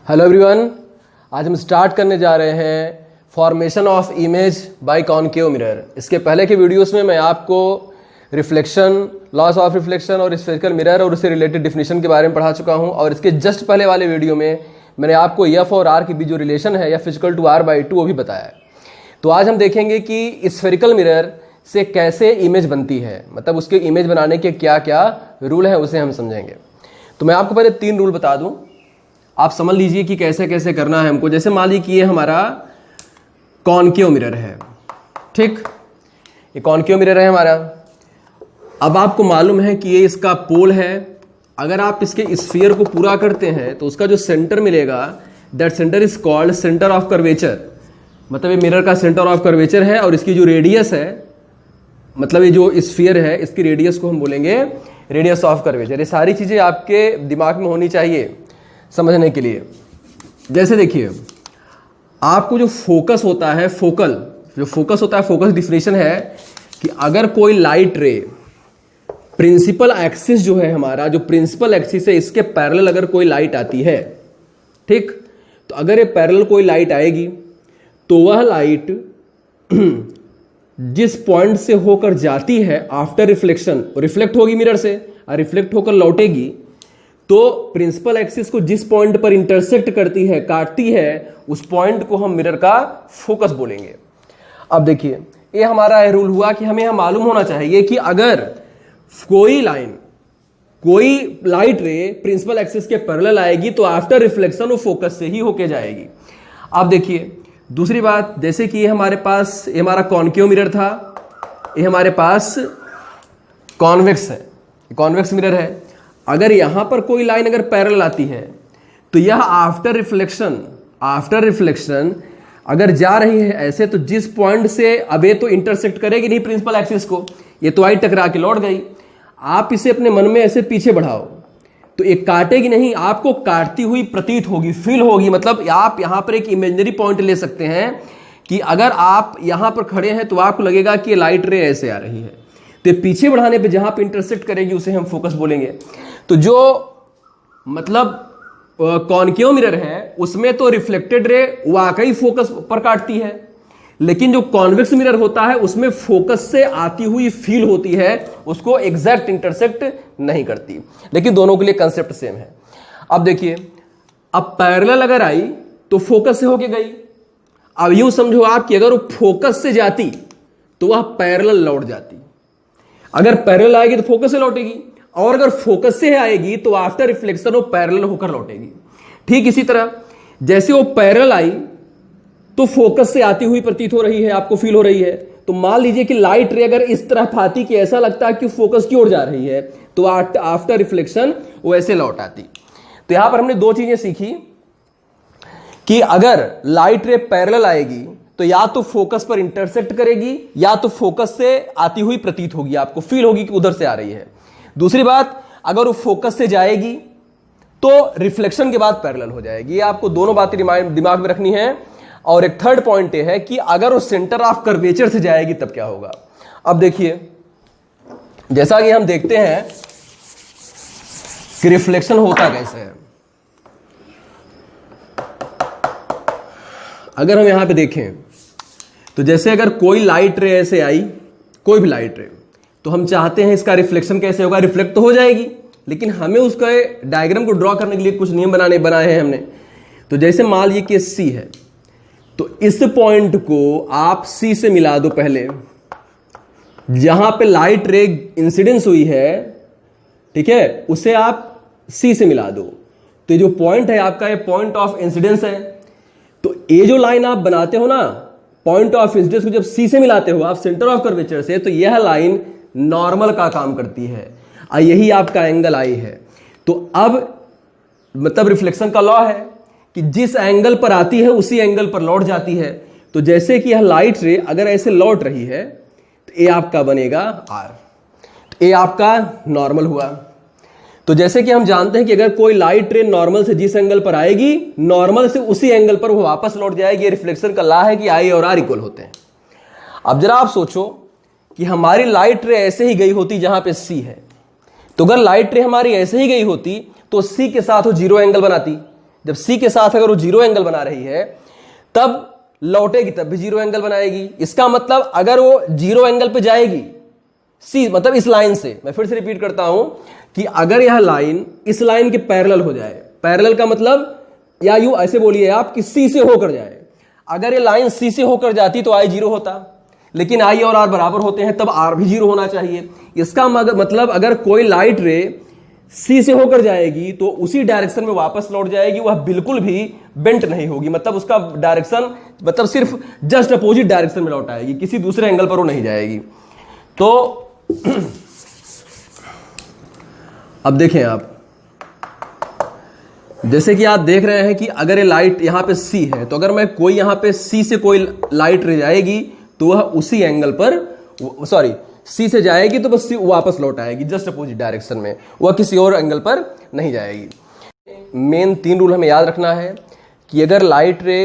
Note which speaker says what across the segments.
Speaker 1: Hello everyone, आज हम start करने जा रहे हैं formation of image by concave mirror. इसके पहले के वीडियोस में मैं आपको रिफ्लेक्शन, लॉस ऑफ रिफ्लेक्शन और स्फेरिकल मिरर और उससे रिलेटेड डिफिनेशन के बारे में पढ़ा चुका हूं। और इसके जस्ट पहले वाले वीडियो में मैंने आपको एफ और आर के बीच जो रिलेशन है या physical two R by two वो भी बताया है। तो आज हम देखेंगे कि स्फेरिकल मिरर से कैसे इमेज बनती है, मतलब उसके इमेज बनाने के क्या क्या रूल है उसे हम समझेंगे। तो मैं आपको पहले 3 रूल बता दूं, आप समझ लीजिए कि कैसे कैसे करना है हमको। जैसे मान लीजिए कि ये हमारा कॉनकेव मिरर है, ठीक, ये कॉनकेव मिरर है हमारा। अब आपको मालूम है कि ये इसका पोल है। अगर आप इसके स्फीयर को पूरा करते हैं तो उसका जो सेंटर मिलेगा, that centre is called centre of curvature. मतलब ये मिरर का सेंटर ऑफ कर्वेचर है और इसकी जो रेडियस है, मतलब ये जो स्फीयर है, इसकी रेडियस को हम बोलेंगे रेडियस ऑफ कर्वेचर। ये सारी चीजें आपके दिमाग में होनी चाहिए समझने के लिए। जैसे देखिए, आपको जो फोकस होता है, फोकस होता है, फोकस डिफिनेशन है कि अगर कोई लाइट रे प्रिंसिपल एक्सिस जो है हमारा, जो प्रिंसिपल एक्सिस है, इसके पैरेलल अगर कोई लाइट आती है, ठीक, तो अगर ये पैरेलल कोई लाइट आएगी तो वह लाइट जिस पॉइंट से होकर जाती है आफ्टर रिफ्लेक्शन, रिफ्लेक्ट होगी मिरर से और रिफ्लेक्ट होकर लौटेगी, तो प्रिंसिपल एक्सिस को जिस पॉइंट पर इंटरसेक्ट करती है, काटती है, उस पॉइंट को हम मिरर का फोकस बोलेंगे। अब देखिए, ये हमारा रूल हुआ कि हमें यह मालूम होना चाहिए कि अगर कोई लाइट रे प्रिंसिपल एक्सिस के पैरेलल आएगी तो आफ्टर रिफ्लेक्शन वो फोकस से ही होके जाएगी। अब देखिए दूसरी बात, जैसे कि ये हमारे पास, ये हमारा कॉनकेव मिरर था, ये हमारे पास कॉन्वेक्स है, कॉन्वेक्स मिरर है। अगर यहां पर कोई लाइन अगर पैरेलल आती है तो यह आफ्टर रिफ्लेक्शन अगर जा रही है ऐसे, तो जिस पॉइंट से अब ये तो इंटरसेक्ट करेगी नहीं प्रिंसिपल एक्सिस को, ये तो आई टकरा के लौट गई। आप इसे अपने मन में ऐसे पीछे बढ़ाओ तो एक काटेगी नहीं, आपको काटती हुई प्रतीत होगी, फील होगी। मतलब आप यहां पर एक इमेजिनरी पॉइंट ले सकते हैं कि अगर आप यहां पर खड़े हैं तो आपको लगेगा कि ये लाइट रे ऐसे आ रही है, तो पीछे बढ़ाने पे जहां पे इंटरसेक्ट करेगी उसे हम फोकस बोलेंगे। तो जो मतलब कॉनकेव मिरर है उसमें तो रिफ्लेक्टेड रे वाकई फोकस पर काटती है, लेकिन जो कॉन्वेक्स मिरर होता है उसमें फोकस से आती हुई फील होती है, उसको एग्जैक्ट इंटरसेक्ट नहीं करती। लेकिन दोनों के लिए कंसेप्ट सेम है। अब देखिए, अब पैरेलल अगर आई तो फोकस से होके गई। अब यूं समझो आप कि अगर वो फोकस से जाती तो वह पैरेलल लौट जाती। अगर पैरेलल आएगी तो फोकस से लौटेगी, और अगर फोकस से आएगी तो आफ्टर रिफ्लेक्शन वो पैरेलल होकर लौटेगी। ठीक इसी तरह जैसे वो पैरेलल आई तो फोकस से आती हुई प्रतीत हो रही है, आपको फील हो रही है। तो मान लीजिए कि लाइट रे अगर इस तरह आती कि ऐसा लगता है कि फोकस की ओर जा रही है, तो आफ्टर रिफ्लेक्शन वो ऐसे लौट आती। तो यहां पर हमने 2 चीजें सीखी कि अगर लाइट रे पैरेलल आएगी तो या तो फोकस पर इंटरसेक्ट करेगी या तो फोकस से आती हुई प्रतीत होगी, आपको फील होगी कि उधर से आ रही है। दूसरी बात, अगर वो फोकस से जाएगी तो रिफ्लेक्शन के बाद पैरेलल हो जाएगी। आपको दोनों बातें दिमाग में रखनी है। और एक थर्ड पॉइंट ये है कि अगर वो सेंटर ऑफ कर्वेचर से जाएगी तब क्या होगा। अब देखिए, जैसा कि हम देखते हैं कि रिफ्लेक्शन होता कैसे है। अगर हम यहां पे देखें तो जैसे अगर कोई लाइट रे ऐसे आई, कोई भी लाइट रे, तो हम चाहते हैं इसका रिफ्लेक्शन कैसे होगा। रिफ्लेक्ट तो हो जाएगी, लेकिन हमें उसका डायग्राम को ड्रॉ करने के लिए कुछ नियम बनाए हैं हमने। तो जैसे मान लीजिए कि सी है, तो इस पॉइंट को आप सी से मिला दो। पहले जहां पे लाइट रे इंसिडेंस हुई है, ठीक है, उसे आप सी से मिला दो। तो ये जो पॉइंट है आपका, ये पॉइंट ऑफ इंसिडेंस है। तो ये जो लाइन आप बनाते हो ना, पॉइंट ऑफ इंसिडेंस को जब सी से मिलाते हो आप सेंटर ऑफ कर्वेचर से, तो यह लाइन नॉर्मल का काम करती है और यही आपका एंगल आई है। तो अब मतलब रिफ्लेक्शन का लॉ है कि जिस एंगल पर आती है उसी एंगल पर लौट जाती है। तो जैसे कि यह लाइट रे अगर ऐसे लौट रही है तो ये आपका बनेगा आर, तो ये आपका नॉर्मल हुआ। तो जैसे कि हम जानते हैं कि अगर कोई लाइट रे नॉर्मल से जिस एंगल पर आएगी, नॉर्मल से उसी एंगल पर वो वापस लौट जाएगी। रिफ्लेक्शन का लॉ है कि आई और आर इक्वल होते हैं। अब जरा आप सोचो कि हमारी लाइट रे ऐसे ही गई होती जहां पे सी है, तो अगर लाइट रे हमारी ऐसे ही गई होती तो सी के साथ वो जीरो एंगल बनाती, जब सी के साथ अगर वो जीरो एंगल बना रही है तब लौटेगी तब भी जीरो एंगल बनाएगी। इसका मतलब अगर वो जीरो एंगल पे जाएगी सी, मतलब इस लाइन से, मैं फिर से रिपीट करता हूं कि अगर यह लाइन इस लाइन के पैरेलल हो जाए, पैरेलल का मतलब या यूं ऐसे बोलिए आप कि सी से होकर जाए, अगर ये लाइन सी से होकर जाती तो आई जीरो होता, लेकिन आई और आर बराबर होते हैं तब आर भी जीरो होना चाहिए। इसका मतलब अगर कोई लाइट रे सी से होकर जाएगी तो उसी डायरेक्शन में वापस लौट जाएगी, वह बिल्कुल भी बेंट नहीं होगी, मतलब उसका डायरेक्शन मतलब सिर्फ जस्ट अपोजिट डायरेक्शन में लौट आएगी, किसी दूसरे एंगल पर वो नहीं जाएगी। तो अब देखें आप, जैसे कि आप देख रहे हैं कि अगर ये लाइट यहां पे सी है तो अगर मैं कोई यहां पे सी से कोई लाइट रे जाएगी तो वह उसी एंगल पर, सॉरी सी से जाएगी तो बस सी वापस लौट आएगी जस्ट अपोजिट डायरेक्शन में, वह किसी और एंगल पर नहीं जाएगी। मेन 3 रूल हमें याद रखना है कि अगर लाइट रे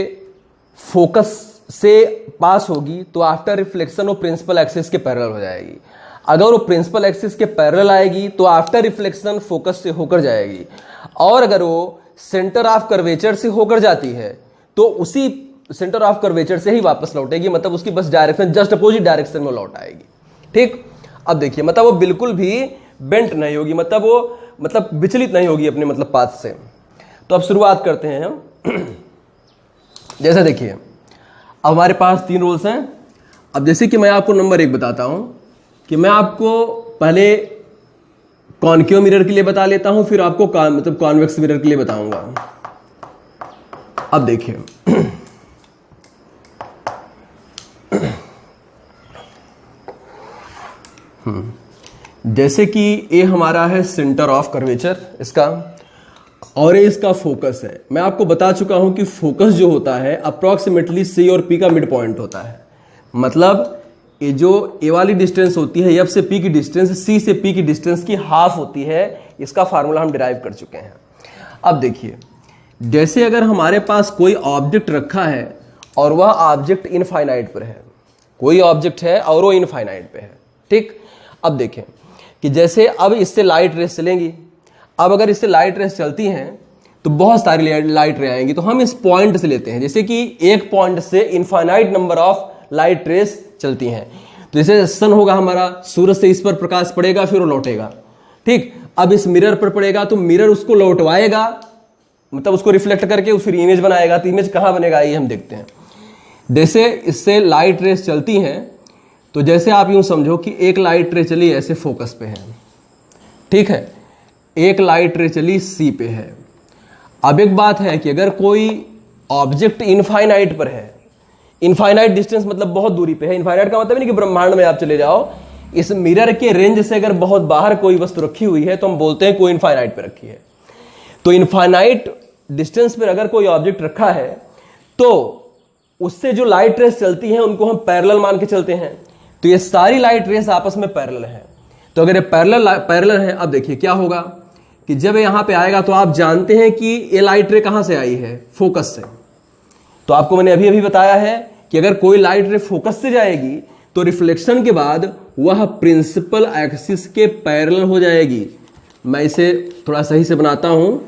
Speaker 1: फोकस से पास होगी तो आफ्टर रिफ्लेक्शन वो प्रिंसिपल एक्सिस के पैरेलल हो जाएगी, अगर वो प्रिंसिपल एक्सिस के पैरेलल आएगी तो आफ्टर रिफ्लेक्शन फोकस से होकर जाएगी, और अगर वो सेंटर ऑफ कर्वेचर से होकर जाती है तो उसी सेंटर ऑफ कर्वेचर से ही वापस लौटेगी, मतलब उसकी बस डायरेक्शन जस्ट अपोजिट डायरेक्शन में लौट आएगी। ठीक, अब देखिए मतलब वो बिल्कुल भी बेंट नहीं होगी, मतलब वो मतलब विचलित नहीं होगी अपने मतलब पाथ से। तो अब शुरुआत करते हैं हम। जैसे देखिए अब हमारे पास 3 रूल्स हैं। अब जैसे कि मैं आपको नंबर 1 बताता हूं कि मैं आपको पहले कॉनकेव मिरर के लिए बता लेता हूं, फिर आपको मतलब कॉन्वेक्स मिरर के लिए बताऊंगा। अब देखिए जैसे कि ये हमारा है सेंटर ऑफ कर्वेचर इसका, और ये इसका फोकस है। मैं आपको बता चुका हूं कि फोकस जो होता है अप्रोक्सीमेटली सी और पी का मिड पॉइंट होता है, मतलब ये जो ए वाली डिस्टेंस होती है एफ से पी की डिस्टेंस सी से पी की डिस्टेंस की हाफ होती है। इसका फार्मूला हम डिराइव कर चुके हैं। अब देखिए जैसे अगर हमारे पास कोई ऑब्जेक्ट रखा है और वह ऑब्जेक्ट इनफाइनाइट पर है, कोई ऑब्जेक्ट है और वो इनफाइनाइट पे है, ठीक। अब देखें कि जैसे अब इससे लाइट रेस चलेंगी, अब अगर इससे लाइट रेस चलती हैं तो बहुत सारी लाइट रे आएंगी, तो हम इस पॉइंट से लेते हैं, जैसे कि एक पॉइंट से infinite number of light rays चलती हैं। तो जैसे सन होगा हमारा, सूरज से इस पर प्रकाश पड़ेगा फिर वो लौटेगा, ठीक। अब इस मिरर पर पड़ेगा तो मिरर उसको लौटवाएगा, मतलब उसको रिफ्लेक्ट करके फिर इमेज बनाएगा। तो इमेज कहां बनेगा ये हम देखते हैं। जैसे इससे लाइट रेस चलती हैं तो जैसे आप यूं समझो कि एक लाइट रे चली ऐसे फोकस पे है, ठीक है, एक लाइट रे चली सी पे है। अब एक बात है कि अगर कोई ऑब्जेक्ट इनफाइनाइट पर है, इनफाइनाइट डिस्टेंस मतलब बहुत दूरी पे है, इनफाइनाइट का मतलब नहीं कि ब्रह्मांड में आप चले जाओ, इस मिरर के रेंज से अगर बहुत बाहर कोई वस्तु रखी हुई है तो हम बोलते हैं कोई इनफाइनाइट पे रखी है। तो इनफाइनाइट डिस्टेंस पर अगर कोई ऑब्जेक्ट रखा है तो उससे जो लाइट रेस चलती हैं उनको हम पैरेलल मान के चलते हैं। तो ये सारी लाइट रेस आपस में पैरेलल है। तो अगर ये पैरेलल है, अब देखिए क्या होगा कि जब यहां पे आएगा तो आप जानते हैं कि ये लाइट रे कहां से आई है, फोकस से। तो आपको मैंने अभी अभी बताया है कि अगर कोई लाइट रे फोकस से जाएगी तो रिफ्लेक्शन के बाद वह प्रिंसिपल एक्सिस के पैरेलल हो जाएगी। मैं इसे थोड़ा सही से बनाता हूं।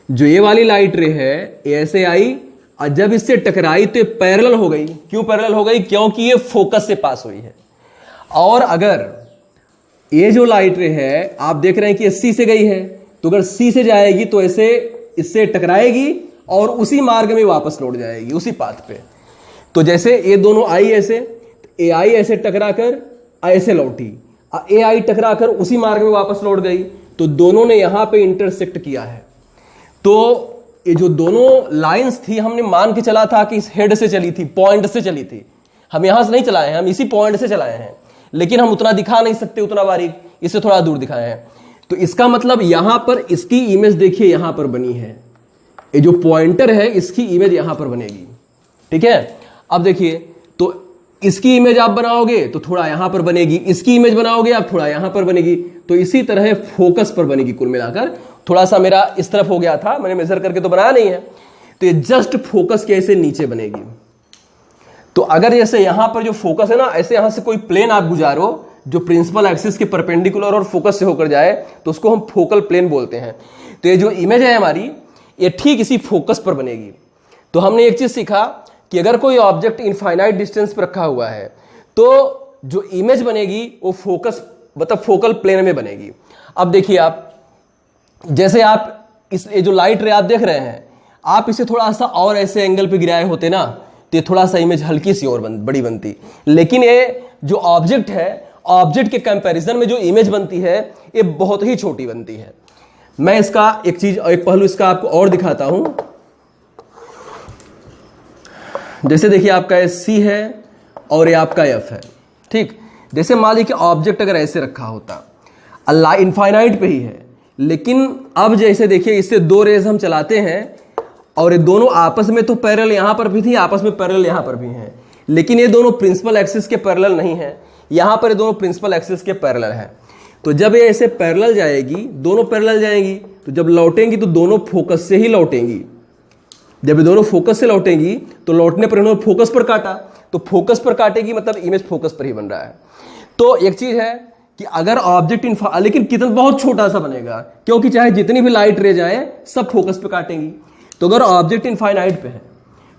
Speaker 1: जो ये वाली लाइट रे है ये ऐसे आई और जब इससे टकराई तो ये पैरेलल हो गई। क्यों पैरेलल हो गई? क्योंकि ये फोकस से पास हुई है। और अगर ये जो लाइट रे है आप देख रहे हैं कि सी से गई है, तो अगर सी से जाएगी तो ऐसे इससे टकराएगी और उसी मार्ग में वापस लौट जाएगी, उसी पाथ पे। तो जैसे ये दोनों आई ऐसे, ए आई ऐसे टकरा कर ऐसे लौटी, ए आई टकरा कर उसी मार्ग में वापस लौट गई, तो दोनों ने यहां पे इंटरसेक्ट किया है। तो ये जो दोनों लाइंस थी हमने मान के चला था कि इस हेड से चली थी, पॉइंट से चली थी। हम यहां से नहीं चलाए हैं, हम इसी पॉइंट से चलाए हैं, लेकिन हम उतना दिखा नहीं सकते, उतना बारीक, इससे थोड़ा दूर दिखाए हैं। तो इसका मतलब यहां पर इसकी इमेज देखिए यहां पर बनी है, ये जो पॉइंटर है इसकी इमेज यहां पर बनेगी, ठीक है। अब देखिए तो इसकी इमेज आप बनाओगे तो थोड़ा यहां पर बनेगी, इसकी इमेज बनाओगे आप थोड़ा यहां पर बनेगी। तो इसी तरह फोकस पर बनेगी। कुल मिलाकर थोड़ा सा मेरा इस तरफ हो गया था, मैंने मेजर करके तो बनाया नहीं है, तो ये जस्ट फोकस के ऐसे नीचे बनेगी। तो अगर जैसे यहां पर जो फोकस है ना, ऐसे यहां से कोई प्लेन आप गुजारो जो प्रिंसिपल एक्सिस के परपेंडिकुलर और फोकस से होकर जाए तो उसको हम फोकल प्लेन बोलते हैं। तो ये जो इमेज है हमारी, ये ठीक इसी फोकस पर बनेगी। तो हमने एक चीज सीखा कि अगर कोई ऑब्जेक्ट इनफाइनाइट डिस्टेंस पर रखा हुआ है तो जो इमेज बनेगी वो फोकस मतलब फोकल प्लेन में बनेगी। अब देखिए आप, जैसे आप इस ये जो लाइट रे आप देख रहे हैं, आप इसे थोड़ा सा और ऐसे एंगल पे गिराए होते ना तो ये थोड़ा सा इमेज हल्की सी और बड़ी बनती, लेकिन ये जो ऑब्जेक्ट है, ऑब्जेक्ट के कंपैरिजन में जो इमेज बनती है ये बहुत ही छोटी बनती है। मैं इसका एक पहलू इसका आपको और दिखाता हूं। जैसे देखिए आपका ये C है और ये आपका F है, ठीक। जैसे मान लीजिए कि ऑब्जेक्ट अगर ऐसे रखा होता, अल्लाह इनफाइनाइट पे ही है, लेकिन अब जैसे देखिए इससे दो रेज हम चलाते हैं और ये दोनों आपस में तो पैरेलल यहां पर भी थी, आपस में पैरेलल यहां पर भी हैं, लेकिन ये दोनों प्रिंसिपल एक्सिस के पैरेलल नहीं है। यहां पर ये दोनों प्रिंसिपल एक्सिस के पैरेलल हैं। तो जब ये ऐसे पैरेलल जाएगी, दोनों पैरेलल जाएंगी, तो जब लौटेंगी तो दोनों फोकस से ही लौटेंगी। जब ये दोनों फोकस से लौटेंगी तो लौटने पर इन्होंने फोकस पर काटा, तो फोकस पर काटेगी मतलब इमेज फोकस पर ही बन रहा है। तो एक चीज है कि अगर ऑब्जेक्ट लेकिन कितना बहुत छोटा सा बनेगा, क्योंकि चाहे जितनी भी लाइट रेज आए सब फोकस पे काटेंगी। तो अगर ऑब्जेक्ट इनफाइनाइट पे है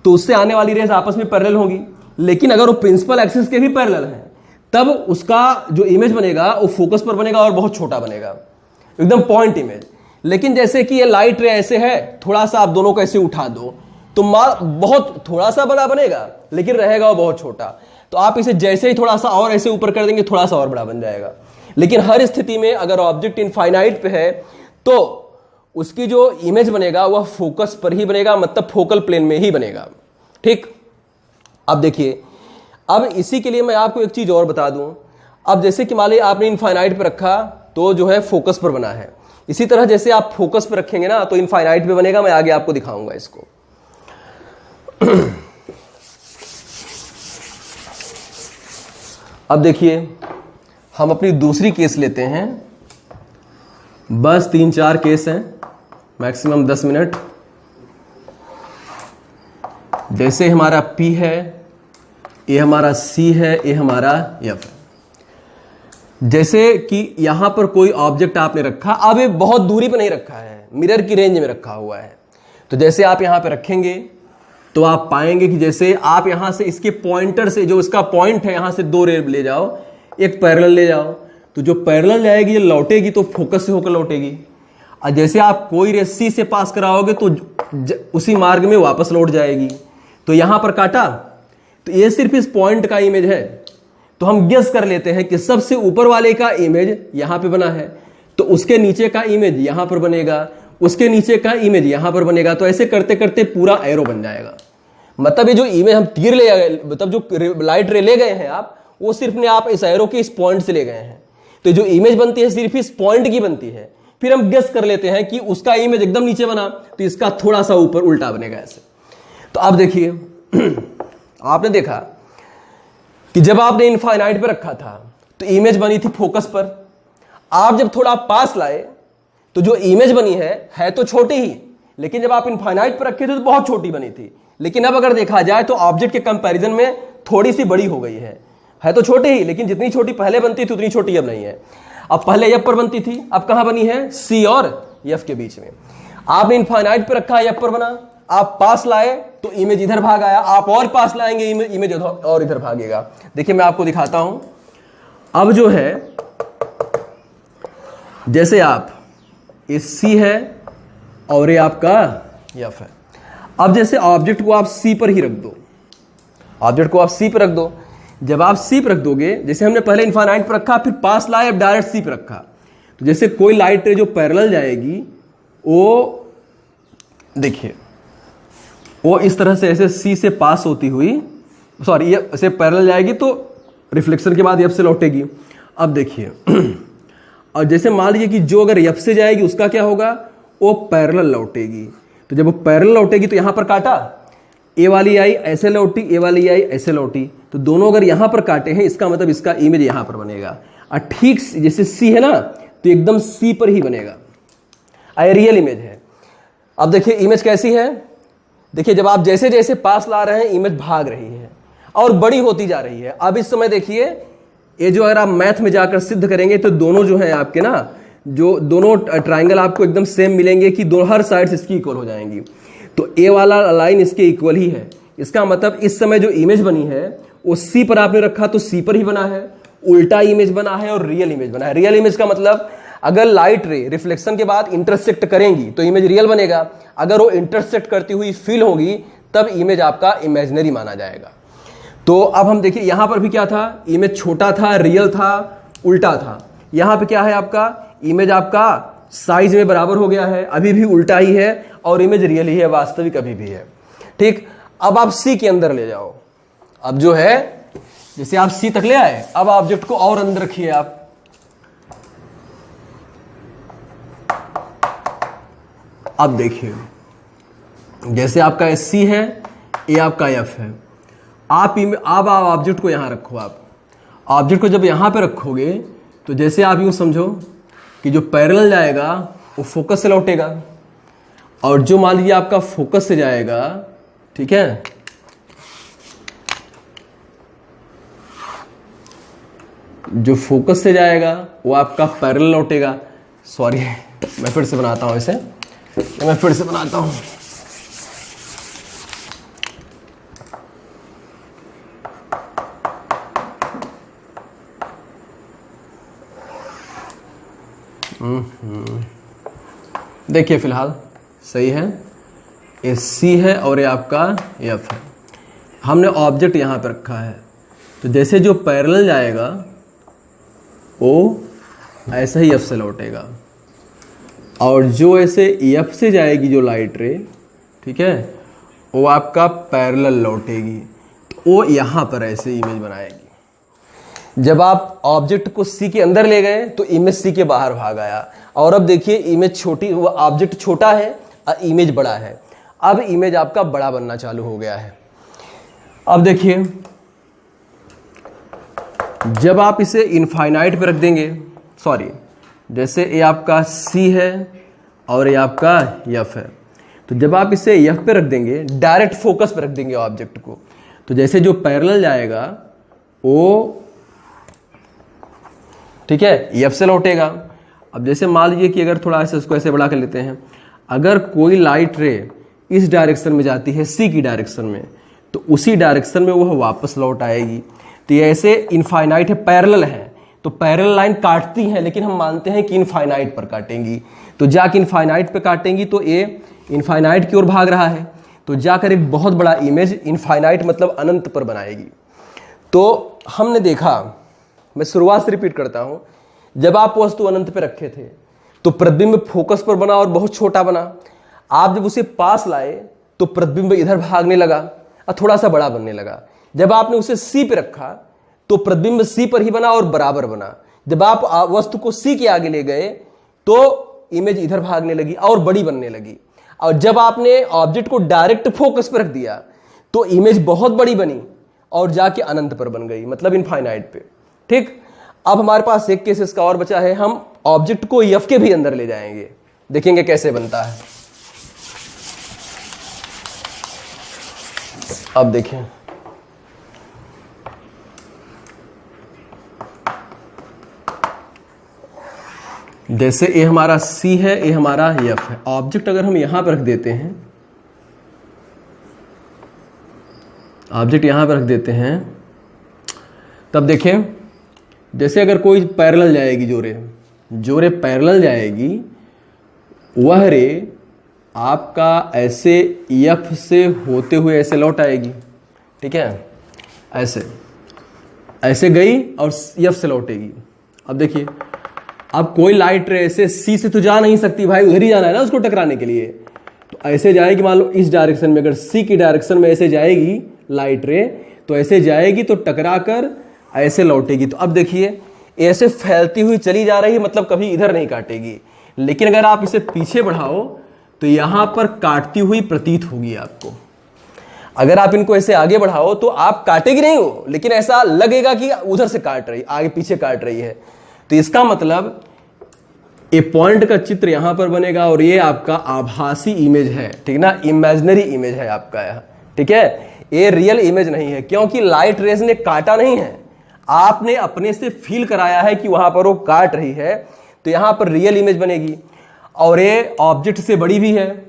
Speaker 1: तो उससे आने वाली रेज आपस में पैरेलल होंगी, लेकिन अगर वो प्रिंसिपल एक्सिस के भी पैरेलल है तब उसका जो इमेज बनेगा वो फोकस पर बनेगा और बहुत छोटा बनेगा, एकदम पॉइंट इमेज। लेकिन जैसे कि ये लाइट रे ऐसे है, थोड़ा सा आप दोनों को ऐसे उठा दो तो बहुत थोड़ा सा बड़ा बनेगा, लेकिन रहेगा वो बहुत छोटा। तो आप इसे जैसे ही थोड़ा सा और ऐसे ऊपर कर देंगे थोड़ा सा और बड़ा बन जाएगा। लेकिन हर स्थिति में अगर ऑब्जेक्ट इनफाइनाइट पे है तो उसकी जो इमेज बनेगा वह फोकस पर ही बनेगा, मतलब फोकल प्लेन में ही बनेगा, ठीक। अब देखिए, अब इसी के लिए मैं आपको एक चीज और बता दूं। अब जैसे कि मान लीजिए आपने इनफाइनाइट पे रखा तो जो है फोकस पर बना है, इसी तरह जैसे आप फोकस पर रखेंगे ना तो इनफाइनाइट पे बनेगा। मैं आगे आपको दिखाऊंगा इसको। अब देखिए हम अपनी दूसरी केस लेते हैं, बस 3-4 केस हैं, मैक्सिमम 10 मिनट। जैसे हमारा P है, ये हमारा C है, ये हमारा F है। जैसे कि यहां पर कोई ऑब्जेक्ट आपने रखा, अब ये बहुत दूरी पर नहीं रखा है, मिरर की रेंज में रखा हुआ है। तो जैसे आप यहां पे रखेंगे तो आप पाएंगे कि जैसे आप यहां से इसके पॉइंटर से, जो इसका पॉइंट है, यहां से 2 रे ले जाओ, एक पैरेलल ले जाओ, तो जो पैरेलल जाएगी ये लौटेगी तो फोकस से होकर लौटेगी। और जैसे आप कोई रे C से पास कराओगे तो उसी मार्ग में वापस लौट जाएगी। तो यहां पर काटा तो ये सिर्फ इस पॉइंट का इमेज है, तो हम गेस कर लेते हैं कि सबसे ऊपर वाले का इमेज यहां पे बना है, तो उसके नीचे का इमेज यहां पर बनेगा, उसके नीचे का इमेज यहां पर बनेगा। तो ऐसे करते करते पूरा एरो बन जाएगा। मतलब ये जो इमेज हम तीर ले गए, मतलब जो लाइट रे ले गए हैं आप, वो सिर्फ ने आप इस एरो के इस पॉइंट से ले गए हैं। तो जो इमेज बनती है सिर्फ इस पॉइंट की बनती है। फिर हम गेस कर लेते हैं कि उसका इमेज एकदम नीचे बना तो इसका थोड़ा सा ऊपर उल्टा बनेगा ऐसे। तो आप देखिए, आपने देखा कि जब आपने इनफाइनाइट पे रखा था तो इमेज बनी थी फोकस पर। आप जब थोड़ा पास लाए तो जो इमेज बनी है तो छोटी ही, लेकिन जब आप इनफाइनाइट पर रखे थे तो बहुत छोटी बनी थी। लेकिन अब अगर देखा जाए तो ऑब्जेक्ट के कंपैरिजन में थोड़ी सी बड़ी हो गई है तो छोटी ही, लेकिन जितनी छोटी पहले बनती थी उतनी छोटी अब नहीं है। अब पहले F पर बनती थी, अब कहां बनी है? C और F के बीच में। आपने इनफाइनाइट पर रखा, F पर बना, आप पास लाए तो इमेज इधर भाग आया, आप और पास लाएंगे इमेज और इधर भागेगा। देखिए मैं आपको दिखाता हूं। अब जो है, जैसे आप इस C है और ये आपका F है। अब जैसे ऑब्जेक्ट को आप C पर ही रख दो, ऑब्जेक्ट को आप C पर रख दो। जब आप C पर रख दोगे, जैसे हमने पहले इनफाइनाइट पर रखा, फिर पास लाए, अब डायरेक्ट C पर रखा, तो जैसे कोई लाइट रे जो पैरेलल जाएगी वो देखिए वो इस तरह से ऐसे C से पास होती हुई, सॉरी ये ऐसे पैरेलल जाएगी तो रिफ्लेक्शन के बाद F से लौटेगी। अब देखिए और जैसे मान लीजिए कि जो अगर F से जाएगी उसका क्या होगा? वो पैरेलल लौटेगी। तो जब वो पैरेलल लौटेगी तो यहां पर काटा, ए वाली आई ऐसे लौटी, ए वाली आई ऐसे लौटी, तो दोनों अगर यहां पर काटे हैं इसका मतलब इसका इमेज यहां पर बनेगा। और ठीक जैसे C है ना तो एकदम C पर ही बनेगा, रियल इमेज है। अब देखिए इमेज कैसी है, देखिए जब आप जैसे जैसे पास ला रहे हैं इमेज भाग रही है और बड़ी होती जा रही है। अब इस समय देखिए ये जो अगर आप मैथ में जाकर सिद्ध करेंगे तो दोनों जो है आपके ना जो दोनों ट्राइंगल आपको एकदम सेम मिलेंगे कि दो हर साइड्स इसकी इक्वल हो जाएंगी। तो ए वाला लाइन इसके इक्वल ही है। इसका मतलब इस समय जो इमेज बनी है वो सी पर आपने रखा तो सी पर ही बना है, उल्टा इमेज बना है और रियल इमेज बना है। रियल इमेज का मतलब अगर लाइट रे रिफ्लेक्शन के बाद इंटरसेक्ट करेंगी तो इमेज रियल बनेगा, अगर वो इंटरसेक्ट करती हुई फील होगी तब इमेज आपका इमेजिनरी माना जाएगा। तो अब हम देखिए यहां पर भी क्या था, इमेज छोटा था, रियल था, उल्टा था। यहां पे क्या है आपका, इमेज आपका साइज में बराबर हो गया है, अभी भी उल्टा ही है और इमेज रियल ही है, वास्तविक अभी भी है। ठीक, अब आप सी के अंदर ले जाओ। अब जो है जैसे आप सी तक ले आए, अब ऑब्जेक्ट को और अंदर रखिए आप। अब देखिए जैसे आपका एस सी है, ये आपका एफ है। आप ऑब्जेक्ट को यहां रखो। आप ऑब्जेक्ट को जब यहां पे रखोगे तो जैसे आप यूं समझो कि जो पैरेलल जाएगा वो फोकस से लौटेगा, और जो मान लीजिए आपका फोकस से जाएगा, ठीक है, जो फोकस से जाएगा वो आपका पैरेलल लौटेगा। सॉरी मैं फिर से बनाता हूं इसे, मैं फिर से बनाता हूं। देखिए फिलहाल सही है, ये सी है और ये आपका एफ है। हमने ऑब्जेक्ट यहां पर रखा है, तो जैसे जो पैरेलल जाएगा वो ऐसे ही एफ से लौटेगा, और जो ऐसे एफ से जाएगी जो लाइट रे, ठीक है, वो आपका पैरेलल लौटेगी, तो वो यहां पर ऐसे इमेज बनाएगी। जब आप ऑब्जेक्ट को सी के अंदर ले गए तो इमेज सी के बाहर भाग आया, और अब देखिए इमेज छोटी, वो ऑब्जेक्ट छोटा है और इमेज बड़ा है। अब इमेज आपका बड़ा बनना चालू हो गया है। अब देखिए जब आप इसे इनफाइनाइट पे रख देंगे, सॉरी, जैसे ये आपका सी है और ये आपका एफ है, तो जब आप इसे एफ पे रख देंगे, डायरेक्ट फोकस पे रख देंगे ऑब्जेक्ट को, तो जैसे जो पैरेलल जाएगा वो, ठीक है, एफ से लौटेगा। अब जैसे मान लीजिए कि अगर थोड़ा ऐसे उसको ऐसे बड़ा कर लेते हैं, अगर कोई लाइट रे इस डायरेक्शन में जाती है सी की डायरेक्शन में, तो उसी डायरेक्शन में वह वापस लौट आएगी। तो ये ऐसे इनफाइनाइट है, पैरेलल है, तो पैरेलल लाइन काटती हैं, लेकिन हम मानते हैं कि इनफाइनाइट पर काटेंगी। तो जाके इनफाइनाइट पे काटेंगी तो ये इनफाइनाइट की ओर भाग रहा है, तो जाकर एक बहुत बड़ा इमेज इनफाइनाइट मतलब अनंत पर बनाएगी। तो हमने देखा, मैं शुरुआत से रिपीट करता हूं, जब आप वस्तु अनंत पे रखे थे तो प्रतिबिंब फोकस पर बना और बहुत छोटा बना। आप जब उसे पास लाए तो प्रतिबिंब इधर भागने लगा और थोड़ा सा बड़ा बनने लगा। जब आपने उसे सी पे रखा तो प्रतिबिंब सी पर ही बना और बराबर बना। जब आप वस्तु को सी के आगे ले गए तो इमेज इधर भागने लगी और बड़ी बनने लगी। और जब आपने ऑब्जेक्ट को डायरेक्ट फोकस पर रख दिया तो इमेज बहुत बड़ी बनी और जाके अनंत पर बन गई, मतलब इनफाइनाइट पे। ठीक, अब हमारे पास एक केस इसका और बचा है, हम ऑब्जेक्ट को एफ के भी अंदर ले जाएंगे, देखेंगे कैसे बनता है। अब देखें, जैसे ये हमारा सी है, ये हमारा एफ है। ऑब्जेक्ट अगर हम यहां पर रख देते हैं, ऑब्जेक्ट यहां पर रख देते हैं, तब देखें जैसे अगर कोई पैरेलल जाएगी, जो रे पैरेलल जाएगी, वह रे आपका ऐसे एफ से होते हुए ऐसे लौट आएगी। ठीक है, ऐसे ऐसे गई और एफ से लौटेगी। अब देखिए, अब कोई लाइट रे ऐसे सी से तो जा नहीं सकती भाई, उधर ही जाना है ना उसको टकराने के लिए। तो ऐसे जाएगी, मान लो इस डायरेक्शन में, अगर सी की डायरेक्शन में ऐसे जाएगी लाइट रे, तो ऐसे जाएगी तो टकरा कर ऐसे लौटेगी। तो अब देखिए ऐसे फैलती हुई चली जा रही है, मतलब कभी इधर नहीं काटेगी। लेकिन अगर आप इसे पीछे बढ़ाओ तो यहां पर काटती हुई प्रतीत होगी आपको। अगर आप इनको ऐसे आगे बढ़ाओ तो आप काटेगी नहीं हो, लेकिन ऐसा लगेगा कि उधर से काट रही, आगे पीछे काट रही है। तो इसका मतलब ये पॉइंट का चित्र यहां पर बनेगा और ये आपका आभासी इमेज है, ठीक ना, इमेजिनरी इमेज है आपका यह। ठीक है, ये रियल इमेज नहीं है, क्योंकि लाइट रेज ने काटा नहीं है, आपने अपने से फील कराया है कि वहां पर वो काट रही है। तो यहां पर रियल इमेज बनेगी, और ये ऑब्जेक्ट से बड़ी भी है,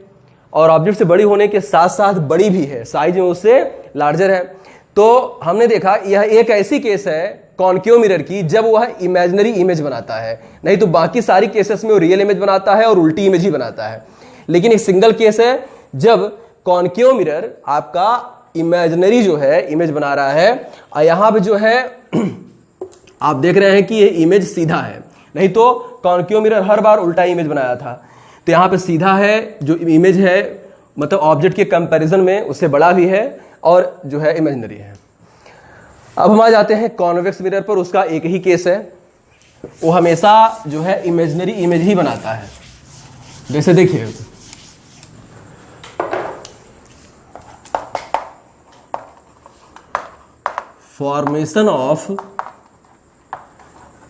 Speaker 1: और ऑब्जेक्ट से बड़ी होने के साथ साथ बड़ी भी है, साइज में उससे लार्जर है। तो हमने देखा यह एक ऐसी केस है कॉनकेव मिरर की जब वह इमेजिनरी इमेज बनाता है, नहीं तो बाकी सारी केसेस में वो रियल इमेज बनाता है और उल्टी इमेज ही बनाता है। लेकिन एक सिंगल केस है जब कॉनकेव मिरर आपका इमेजिनरी जो है इमेज बना रहा है, और यहां पे जो है आप देख रहे हैं कि ये इमेज सीधा है, नहीं तो कॉनकेव मिरर हर बार उल्टा इमेज बनाया था। तो यहां पे सीधा है, जो इमेज है मतलब ऑब्जेक्ट के कंपैरिजन में उससे बड़ा भी है और जो है इमेजिनरी है। अब हम आ जाते हैं कॉन्वेक्स मिरर पर। उसका एक ही केस है, वो हमेशा जो है इमेजिनरी इमेज ही बनाता है। जैसे देखिए formation of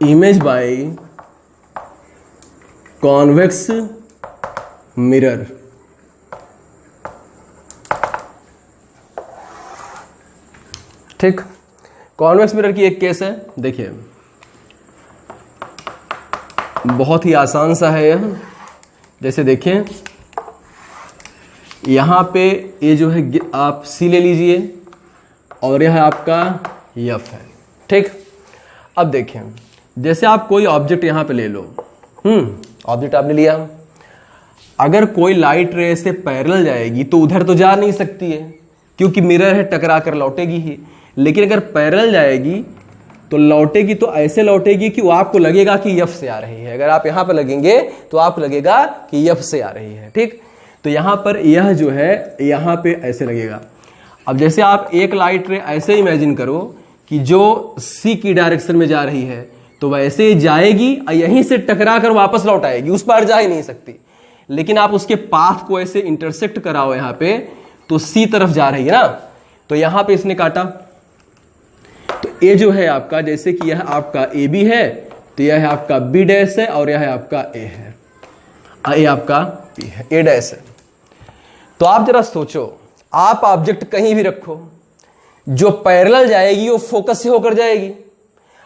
Speaker 1: image by convex mirror. ठीक, कॉन्वेक्स मिरर की एक केस है, देखिए बहुत ही आसान सा है यह। जैसे देखें यहां पे ये जो है आप सी ले लीजिए और यह आपका एफ है। ठीक, अब देखें जैसे आप कोई ऑब्जेक्ट यहां पे ले लो, ऑब्जेक्ट आपने लिया, अगर कोई लाइट रे से पैरेलल जाएगी तो उधर तो जा नहीं सकती है क्योंकि मिरर है, टकरा कर लौटेगी ही। लेकिन अगर पैरेलल जाएगी तो लौटेगी तो ऐसे लौटेगी कि वो आपको लगेगा कि एफ से आ रही है। अगर आप यहां पर लगेंगे तो आपको लगेगा कि एफ से आ रही है। ठीक, तो यहां पर यह जो है यहां पे ऐसे लगेगा। अब जैसे आप एक लाइट रे ऐसे इमेजिन करो कि जो सी की डायरेक्शन में जा रही है तो वैसे जाएगी और यहीं से टकरा कर वापस लौट आएगी, उस पार जा ही नहीं सकती। लेकिन आप उसके पाथ को ऐसे इंटरसेक्ट कराओ यहां पे तो सी तरफ जा रही है ना, तो यहां पे इसने काटा तो ए जो है आपका, जैसे कि यह आपका ए बी है तो यह है आपका बी डैश है और यह है आपका ए है, ए आपका बी है, ए डैश है। तो आप जरा सोचो, आप ऑब्जेक्ट कहीं भी रखो, जो पैरेलल जाएगी वो फोकस से होकर जाएगी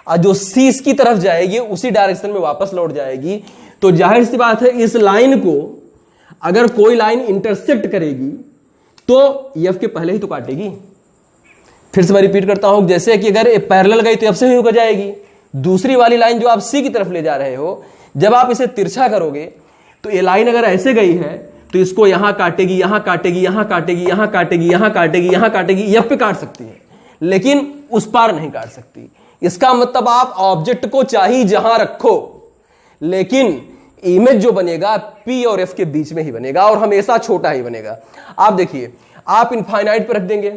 Speaker 1: और जो सी की तरफ जाएगी उसी डायरेक्शन में वापस लौट जाएगी। तो जाहिर सी बात है इस लाइन को अगर कोई लाइन इंटरसेक्ट करेगी तो एफ के पहले ही तो काटेगी। फिर से मैं रिपीट करता हूं, जैसे कि अगर पैरेलल गई तो एफ से ही होकर जाएगी। दूसरी वाली लाइन जो आप सी की तरफ ले जा रहे हो, जब आप इसे तिरछा करोगे तो ये लाइन अगर ऐसे गई है तो इसको यहां काटेगी, यहां काटेगी, यहां काटेगी, यहां काटेगी, यहां काटेगी, यहां काटेगी, एफ पे काट सकती है लेकिन उस पार नहीं काट सकती। इसका मतलब आप ऑब्जेक्ट को चाहे जहां रखो लेकिन इमेज जो बनेगा पी और एफ के बीच में ही बनेगा और हमेशा छोटा ही बनेगा। आप देखिए, आप इनफाइनाइट पर रख देंगे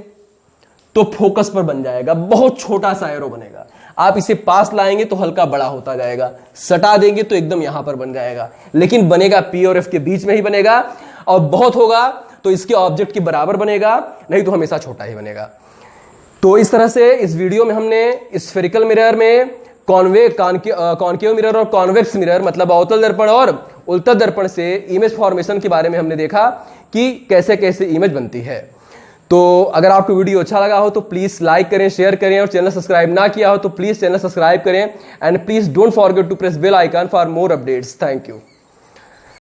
Speaker 1: तो फोकस पर बन जाएगा, बहुत छोटा सा एरो बनेगा। आप इसे पास लाएंगे तो हल्का बड़ा होता जाएगा, सटा देंगे तो एकदम यहां पर बन जाएगा, लेकिन बनेगा पी और एफ के बीच में ही बनेगा। और बहुत होगा तो इसके ऑब्जेक्ट के बराबर बनेगा, नहीं तो हमेशा छोटा ही बनेगा। तो इस तरह से इस वीडियो में हमने स्फेरिकल मिरर में कॉनकेव मिरर और कॉन्वेक्स मिरर मतलब अवतल दर्पण और उल्टा दर्पण से इमेज फॉर्मेशन के बारे में हमने देखा कि कैसे कैसे इमेज बनती है। तो अगर आपको वीडियो अच्छा लगा हो तो प्लीज लाइक करें, शेयर करें, और चैनल सब्सक्राइब ना किया हो तो प्लीज चैनल सब्सक्राइब करें and please don't forget to press bell icon for more updates. Thank you.